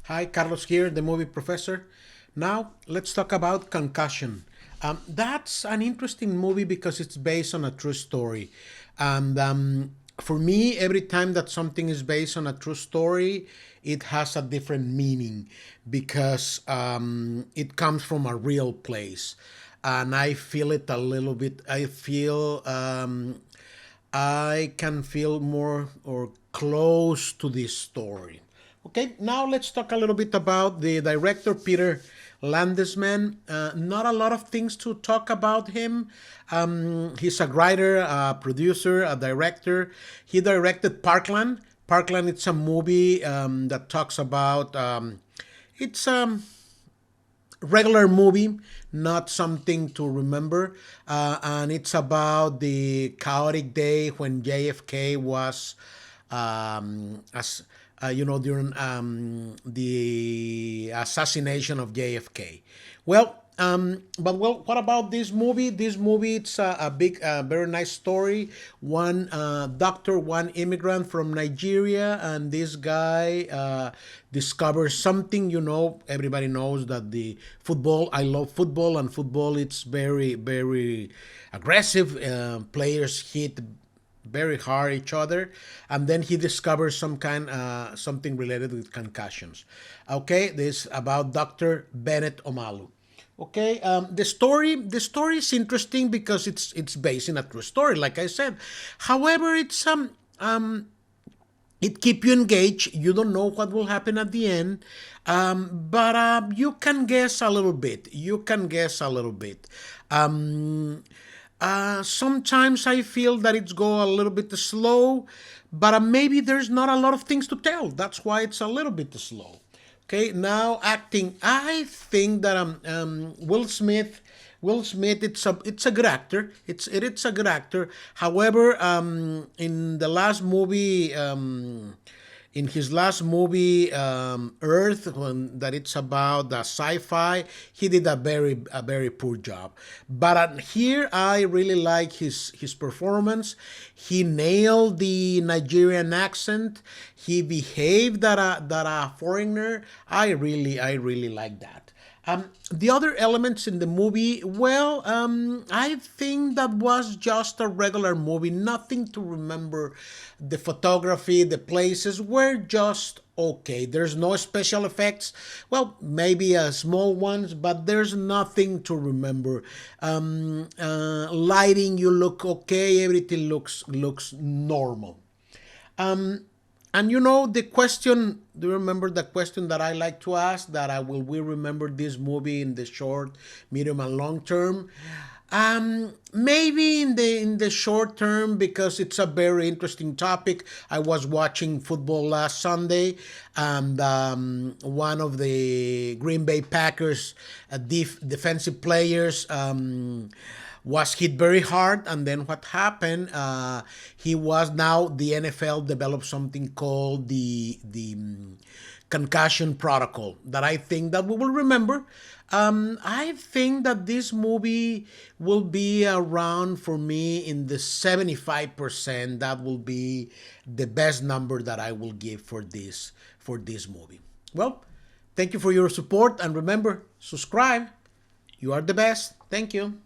Hi, Carlos here, the movie professor. Now, let's talk about Concussion. That's an interesting movie because it's based on a true story. And for me, every time that something is based on a true story, it has a different meaning because it comes from a real place. And I feel it a little bit. I can feel more or close to this story. Okay, now let's talk a little bit about the director, Peter Landesman. Not a lot of things to talk about him. He's a writer, a producer, a director. He directed Parkland. Parkland, it's a movie that talks about, it's regular movie, not something to remember. And it's about the chaotic day when JFK was, during the assassination of JFK. What about this movie? This movie, it's a big, very nice story. One doctor, one immigrant from Nigeria, and this guy discovers something. Everybody knows that the football. I love football, and football, it's very, very aggressive. Players hit very hard each other, and then he discovers something related with concussions. Okay, this about Dr. Bennet Omalu. Okay, the story is interesting because it's based in a true story, like I said. However, it keep you engaged. You don't know what will happen at the end, but you can guess a little bit. Sometimes I feel that it's go a little bit slow, but maybe there's not a lot of things to tell. That's why it's a little bit slow. Okay, now acting. I think that Will Smith. Will Smith, it's a good actor. It's a good actor. However, in his last movie, Earth, that it's about the sci-fi, he did a very poor job. But here, I really like his performance. He nailed the Nigerian accent. He behaved that a foreigner. I really like that. The other elements in the movie, well, I think that was just a regular movie, nothing to remember. The photography, the places were just okay. There's no special effects. Well, maybe small ones, but there's nothing to remember. Lighting, you look okay. Everything looks normal. And the question, do you remember the question that I like to ask, that will we remember this movie in the short, medium, and long term? Maybe in the short term, because it's a very interesting topic. I was watching football last Sunday, and one of the Green Bay Packers defensive players was hit very hard, and then what happened? He was now the NFL developed something called the concussion protocol that I think that we will remember. I think that this movie will be around for me in the 75%. That will be the best number that I will give for this movie. Well, thank you for your support, and remember, subscribe. You are the best. Thank you.